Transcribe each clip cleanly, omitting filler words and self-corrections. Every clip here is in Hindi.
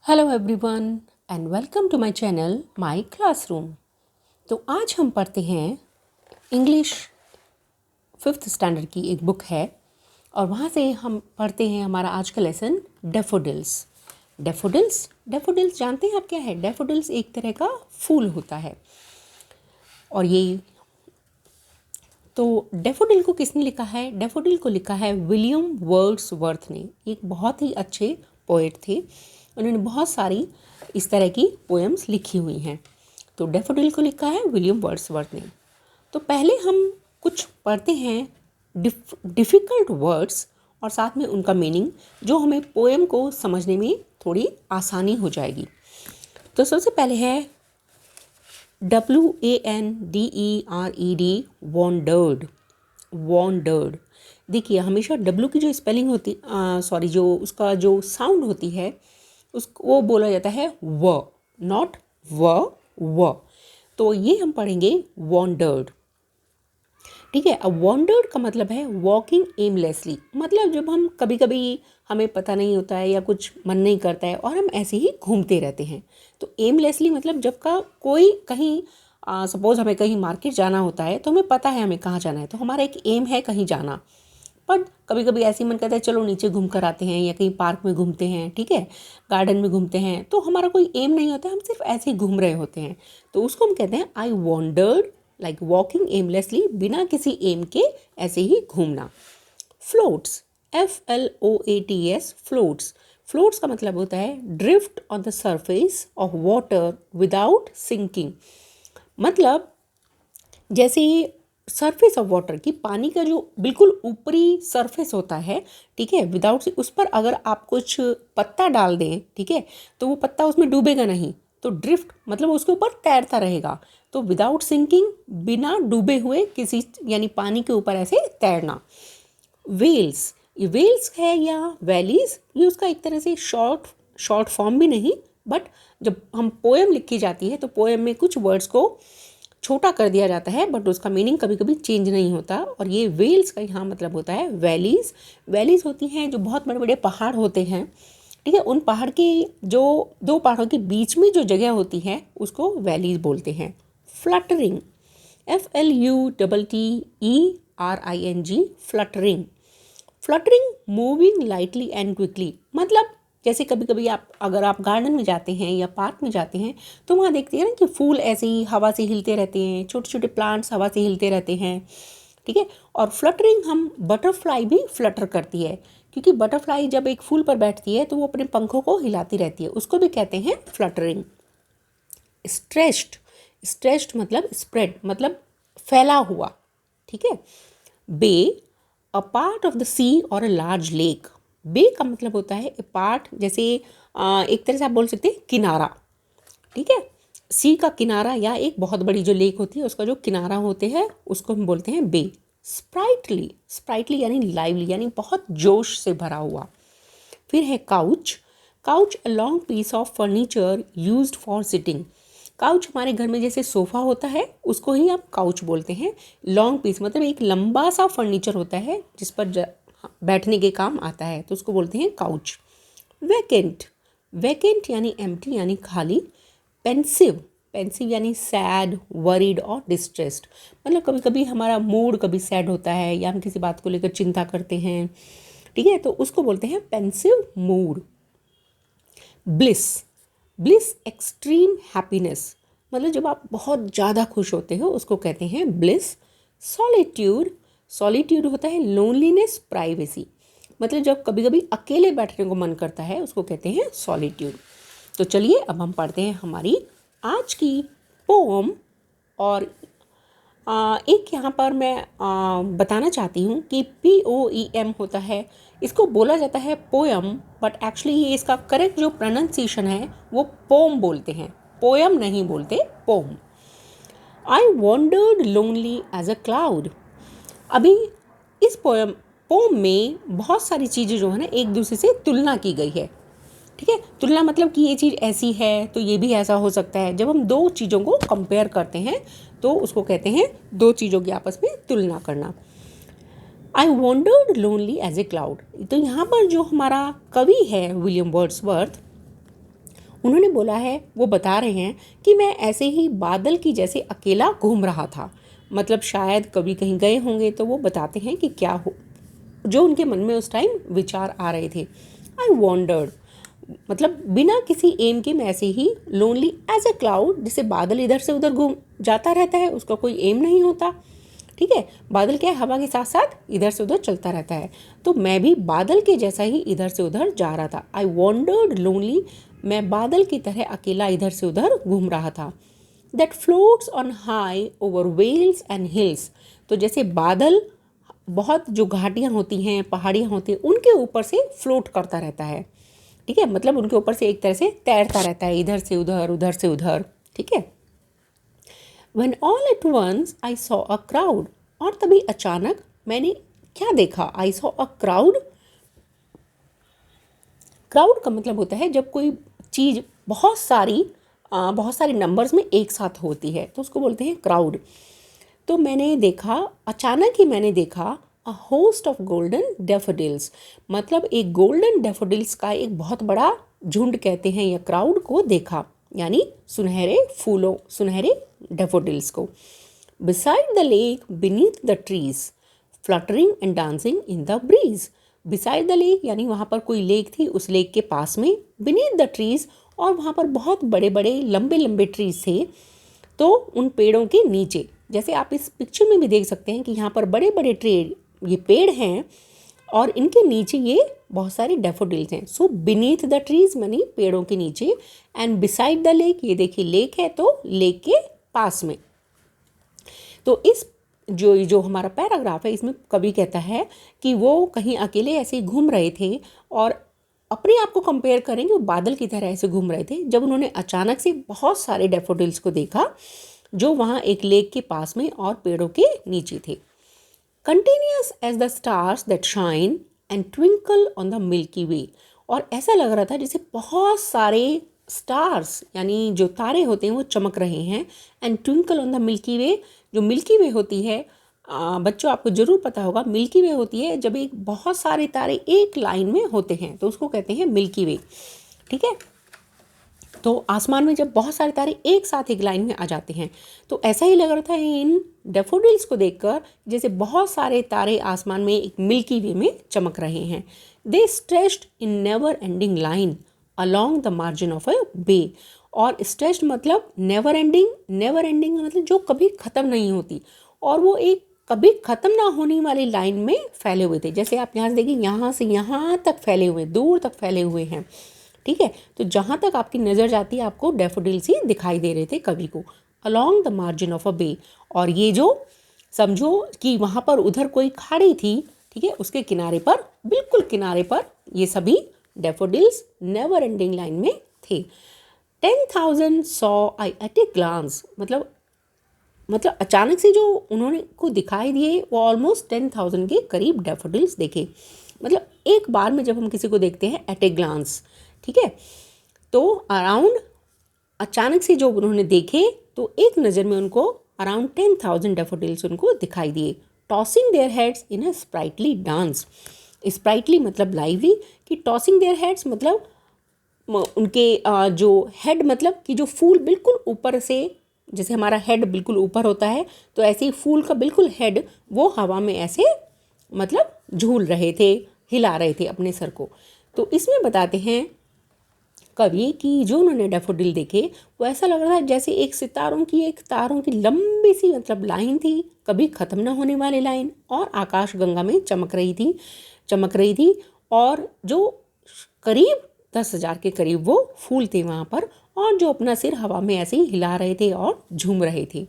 Hello everyone and welcome to my channel my classroom. तो आज हम पढ़ते हैं इंग्लिश 5th स्टैंडर्ड की एक बुक है और वहाँ से हम पढ़ते हैं हमारा आज का लेसन डैफोडिल्स। डैफोडिल्स जानते हैं आप क्या है? डैफोडिल्स एक तरह का फूल होता है और ये तो डैफोडिल को किसने लिखा है? डैफोडिल को लिखा है विलियम वर्ड्सवर्थ ने। एक बहुत ही अच्छे पोएट थे, उन्होंने बहुत सारी इस तरह की पोएम्स लिखी हुई हैं। तो डैफोडिल को लिखा है विलियम वर्ड्सवर्थ ने। तो पहले हम कुछ पढ़ते हैं डिफ़िकल्ट वर्ड्स और साथ में उनका मीनिंग, जो हमें पोएम को समझने में थोड़ी आसानी हो जाएगी। तो सबसे पहले है WANDERED, वॉन्डर्ड। देखिए हमेशा W की जो स्पेलिंग होती जो उसका जो साउंड होती है उसको वो बोला जाता है व, नॉट व। तो ये हम पढ़ेंगे वॉन्डर्ड। ठीक है। अब वॉन्डर्ड का मतलब है वॉकिंग एमलेसली, मतलब जब हम कभी कभी हमें पता नहीं होता है या कुछ मन नहीं करता है और हम ऐसे ही घूमते रहते हैं। तो एमलेसली मतलब जब का कोई कहीं सपोज़ हमें कहीं मार्केट जाना होता है तो हमें पता है हमें कहाँ जाना है, तो हमारा एक एम है कहीं जाना। पर कभी कभी ऐसे ही मन करता है चलो नीचे घूम कर आते हैं या कहीं पार्क में घूमते हैं, ठीक है, गार्डन में घूमते हैं, तो हमारा कोई एम नहीं होता, हम सिर्फ ऐसे ही घूम रहे होते हैं। तो उसको हम कहते हैं आई वॉन्डर्ड, लाइक वॉकिंग एमलेसली, बिना किसी एम के ऐसे ही घूमना। Floats, FLOATS, floats. फ्लोट्स का मतलब होता है drift on the surface of water without sinking. मतलब जैसे सरफेस ऑफ वाटर की पानी का जो बिल्कुल ऊपरी सरफेस होता है, ठीक है, विदाउट उस पर अगर आप कुछ पत्ता डाल दें, ठीक है, तो वो पत्ता उसमें डूबेगा नहीं। तो ड्रिफ्ट मतलब उसके ऊपर तैरता रहेगा। तो विदाउट सिंकिंग, बिना डूबे हुए किसी यानी पानी के ऊपर ऐसे तैरना। वेल्स, ये वेल्स है या वैलीज, ये उसका एक तरह से शॉर्ट फॉर्म भी नहीं, बट जब हम पोएम लिखी जाती है तो पोएम में कुछ वर्ड्स को छोटा कर दिया जाता है, बट उसका मीनिंग कभी कभी चेंज नहीं होता। और ये वेल्स का यहाँ मतलब होता है वैलीज। वैलीज होती हैं जो बहुत बड़े बड़े पहाड़ होते हैं, ठीक है, उन पहाड़ के जो दो पहाड़ों के बीच में जो जगह होती है उसको वैलीज बोलते हैं। Fluttering, FLUTTERING, fluttering. Fluttering moving lightly and quickly, मतलब जैसे कभी कभी अगर आप गार्डन में जाते हैं या पार्क में जाते हैं तो वहाँ देखते हैं ना कि फूल ऐसे ही हवा से हिलते रहते हैं, छोटे छोटे प्लांट्स हवा से हिलते रहते हैं, ठीक है। और फ्लटरिंग हम बटरफ्लाई भी फ्लटर करती है, क्योंकि बटरफ्लाई जब एक फूल पर बैठती है तो वो अपने पंखों को हिलाती रहती है, उसको भी कहते हैं फ्लटरिंग। स्ट्रेच्ड मतलब स्प्रेड, मतलब फैला हुआ, ठीक है। बे, अ पार्ट ऑफ द सी और अ लार्ज लेक। बे का मतलब होता है ए पार्ट, जैसे एक तरह से आप बोल सकते हैं किनारा, ठीक है। सी का किनारा या एक बहुत बड़ी जो लेक होती है उसका जो किनारा होते हैं उसको हम बोलते हैं बे। स्प्राइटली यानी लाइवली, यानी बहुत जोश से भरा हुआ। फिर है couch. Couch, a long piece of furniture used for sitting. Couch हमारे घर में जैसे सोफ़ा होता है उसको ही आप काउच बोलते हैं। लॉन्ग पीस मतलब एक लंबा सा फर्नीचर होता है जिस पर बैठने के काम आता है, तो उसको बोलते हैं काउच। वैकेंट, वैकेंट यानी एम्प्टी यानी खाली। पेंसिव यानी सैड, वरीड और डिस्ट्रेस्ड, मतलब कभी कभी हमारा मूड कभी सैड होता है या हम किसी बात को लेकर चिंता करते हैं, ठीक है, तो उसको बोलते हैं pensive mood. Bliss, bliss extreme happiness, मतलब जब आप बहुत ज़्यादा खुश होते हो उसको कहते हैं ब्लिस। सॉलिट्यूड, सॉलिट्यूड होता है लोनलीनेस, प्राइवेसी, मतलब जब कभी कभी अकेले बैठने को मन करता है उसको कहते हैं सॉलिट्यूड। तो चलिए अब हम पढ़ते हैं हमारी आज की पोम। और एक यहाँ पर मैं बताना चाहती हूँ कि POEM होता है, इसको बोला जाता है पोएम, बट एक्चुअली ये इसका करेक्ट जो प्रोनाउंसिएशन है वो पोम बोलते हैं, पोएम नहीं बोलते, poem. I wandered lonely as a cloud. अभी इस पोम में बहुत सारी चीज़ें जो है ना एक दूसरे से तुलना की गई है, ठीक है। तुलना मतलब कि ये चीज़ ऐसी है तो ये भी ऐसा हो सकता है। जब हम दो चीज़ों को कंपेयर करते हैं तो उसको कहते हैं दो चीज़ों की आपस में तुलना करना। I wandered lonely as a cloud, तो यहाँ पर जो हमारा कवि है विलियम वर्ड्सवर्थ, उन्होंने बोला है, वो बता रहे हैं कि मैं ऐसे ही बादल की जैसे अकेला घूम रहा था। मतलब शायद कभी कहीं गए होंगे, तो वो बताते हैं कि क्या हो जो उनके मन में उस टाइम विचार आ रहे थे। आई वॉन्डर्ड, मतलब बिना किसी एम के मैं ऐसे ही लोनली एज ए क्लाउड, जैसे बादल इधर से उधर घूम जाता रहता है, उसका कोई एम नहीं होता। ठीक है, बादल क्या है, हवा के साथ साथ इधर से उधर चलता रहता है। तो मैं भी बादल के जैसा ही इधर से उधर जा रहा था। आई वॉन्डर्ड लोनली, मैं बादल की तरह अकेला इधर से उधर घूम रहा था। That floats on high over vales and hills, तो जैसे बादल बहुत जो घाटियाँ होती हैं, पहाड़ियाँ होती हैं, उनके ऊपर से फ्लोट करता रहता है। ठीक है, मतलब उनके ऊपर से एक तरह से तैरता रहता है, इधर से उधर उधर से उधर। ठीक है। When all at once I saw a crowd, और तभी अचानक मैंने क्या देखा? I saw a crowd। Crowd का मतलब होता है जब कोई चीज़ बहुत सारी नंबर्स में एक साथ होती है, तो उसको बोलते हैं क्राउड। तो मैंने देखा, अचानक ही मैंने देखा a host of golden daffodils, मतलब एक गोल्डन डेफोडिल्स का एक बहुत बड़ा झुंड कहते हैं या क्राउड को देखा, यानी सुनहरे फूलों, सुनहरे डेफोडिल्स को। Beside the lake beneath the trees fluttering and dancing in the breeze. Beside the lake यानी वहाँ पर कोई लेक थी, उस लेक के पास में। बीनीथ द ट्रीज, और वहाँ पर बहुत बड़े बड़े लंबे लंबे ट्रीज थे। तो उन पेड़ों के नीचे, जैसे आप इस पिक्चर में भी देख सकते हैं कि यहाँ पर बड़े बड़े ये पेड़ हैं और इनके नीचे ये बहुत सारे डेफोडिल्स हैं। सो बीनीथ द ट्रीज मानी पेड़ों के नीचे, एंड बिसाइड द लेक, ये देखिए लेक है, तो लेक के पास में। तो इस जो हमारा पैराग्राफ है, इसमें कवि कहता है कि वो कहीं अकेले ऐसे ही घूम रहे थे और अपने आप को कंपेयर करेंगे, वो बादल की तरह ऐसे घूम रहे थे, जब उन्होंने अचानक से बहुत सारे डेफोडिल्स को देखा जो वहाँ एक लेक के पास में और पेड़ों के नीचे थे। Continuous as the stars that shine and twinkle on the milky way, और ऐसा लग रहा था जैसे बहुत सारे स्टार्स यानी जो तारे होते हैं वो चमक रहे हैं। And twinkle on the milky way, जो मिल्की वे होती है, बच्चों आपको ज़रूर पता होगा, मिल्की वे होती है जब एक बहुत सारे तारे एक लाइन में होते हैं, तो उसको कहते हैं मिल्की वे। ठीक है, तो आसमान में जब बहुत सारे तारे एक साथ एक लाइन में आ जाते हैं, तो ऐसा ही लग रहा था इन डेफोडिल्स को देखकर जैसे बहुत सारे तारे आसमान में एक मिल्की वे में चमक रहे हैं। They stretched in never ending line along the margin of a bay, और स्ट्रेच्ड मतलब नेवर एंडिंग, नेवर एंडिंग मतलब जो कभी ख़त्म नहीं होती, और वो एक कभी ख़त्म ना होने वाली लाइन में फैले हुए थे। जैसे आप यहाँ से देखिए, यहाँ से यहाँ तक फैले हुए, दूर तक फैले हुए हैं। ठीक है, तो जहाँ तक आपकी नज़र जाती है आपको डेफोडिल्स ही दिखाई दे रहे थे कवि को, along the margin of a bay. और ये जो समझो कि वहाँ पर उधर कोई खाड़ी थी, ठीक है, उसके किनारे पर, बिल्कुल किनारे पर ये सभी डेफोडिल्स नेवर एंडिंग लाइन में थे। 10,000 saw I at a glance, मतलब अचानक से जो उन्होंने को दिखाई दिए वो ऑलमोस्ट 10,000 के करीब डेफोडिल्स देखे। मतलब एक बार में जब हम किसी को देखते हैं एट ए ग्लांस, ठीक है, तो अराउंड अचानक से जो उन्होंने देखे तो एक नज़र में उनको अराउंड 10,000 डेफोडिल्स उनको दिखाई दिए। Tossing their heads in a sprightly dance. Sprightly मतलब लाइवली, कि टॉसिंग देयर हेड्स मतलब उनके जो हेड मतलब कि जो फूल बिल्कुल ऊपर से, जैसे हमारा हेड बिल्कुल ऊपर होता है, तो ऐसे ही फूल का बिल्कुल हेड वो हवा में ऐसे मतलब झूल रहे थे, हिला रहे थे अपने सर को। तो इसमें बताते हैं कवि कि जो उन्होंने डेफोडिल देखे वो ऐसा लग रहा था जैसे एक तारों की लंबी सी मतलब लाइन थी, कभी ख़त्म ना होने वाली लाइन, और आकाश गंगा में चमक रही थी। और जो करीब 10,000 के करीब वो फूल थे वहाँ पर, और जो अपना सिर हवा में ऐसे ही हिला रहे थे और झूम रहे थे।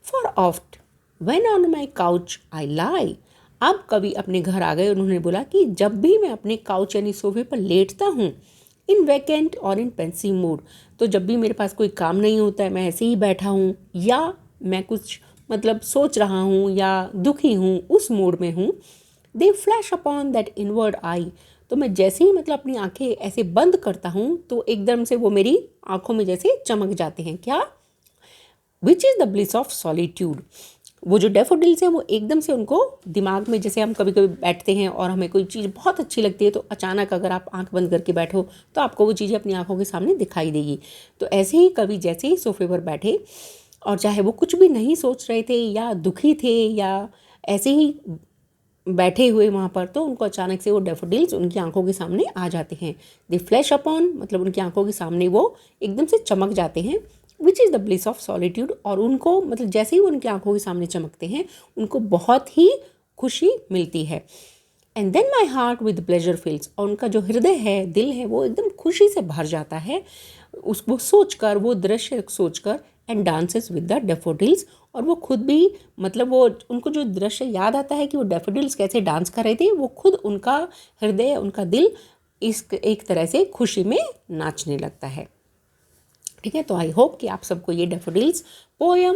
For oft when on my couch I lie. अब कवि अपने घर आ गए, उन्होंने बोला कि जब भी मैं अपने काउच यानी सोफे पर लेटता हूँ, इन वैकेंट और इन पेंसिव मूड, तो जब भी मेरे पास कोई काम नहीं होता है, मैं ऐसे ही बैठा हूँ या मैं कुछ मतलब सोच रहा हूँ या दुखी हूँ, उस मूड में हूँ, दे फ्लैश अपॉन दैट इनवर्ड आई, तो मैं जैसे ही मतलब अपनी आंखें ऐसे बंद करता हूँ तो एकदम से वो मेरी आंखों में जैसे चमक जाते हैं। क्या? Which is the bliss of solitude, वो जो डैफोडिल्स हैं वो एकदम से उनको दिमाग में, जैसे हम कभी कभी बैठते हैं और हमें कोई चीज़ बहुत अच्छी लगती है तो अचानक अगर आप आंख बंद करके बैठो तो आपको वो चीज़ें अपनी आंखों के सामने दिखाई देगी। तो ऐसे ही कभी जैसे ही सोफे पर बैठे और चाहे वो कुछ भी नहीं सोच रहे थे या दुखी थे या ऐसे ही बैठे हुए वहाँ पर, तो उनको अचानक से वो डैफोडिल्स उनकी आंखों के सामने आ जाते हैं। दे फ्लैश अपॉन, मतलब उनकी आंखों के सामने वो एकदम से चमक जाते हैं, which is the bliss of solitude. और उनको मतलब जैसे ही वो उनकी आंखों के सामने चमकते हैं उनको बहुत ही खुशी मिलती है। And then my heart with pleasure fills, और उनका जो हृदय है, दिल है, वो एकदम खुशी से भर जाता है उसको सोच कर, वो दृश्य सोच कर। And dances with the daffodils, और वो खुद भी मतलब वो उनको जो दृश्य याद आता है कि वो डैफोडिल्स कैसे डांस कर रहे थे, वो खुद उनका हृदय, उनका दिल इस एक तरह से खुशी में नाचने लगता है। ठीक है, तो आई होप कि आप सबको ये डैफोडिल्स पोम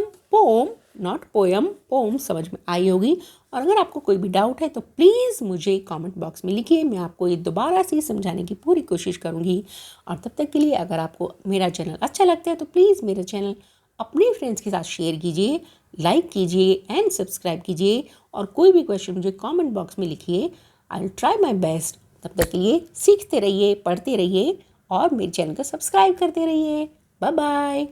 समझ में आई होगी। और अगर आपको कोई भी डाउट है तो प्लीज़ मुझे कमेंट बॉक्स में लिखिए, मैं आपको ये दोबारा से समझाने की पूरी कोशिश करूँगी। और तब तक के लिए अगर आपको मेरा चैनल अच्छा लगता है तो प्लीज़ मेरा चैनल अपने फ्रेंड्स के साथ शेयर कीजिए, लाइक कीजिए एंड सब्सक्राइब कीजिए। और कोई भी क्वेश्चन मुझे कमेंट बॉक्स में लिखिए, I will try my best. तब तक के लिए सीखते रहिए, पढ़ते रहिए और मेरे चैनल को सब्सक्राइब करते रहिए। Bye bye.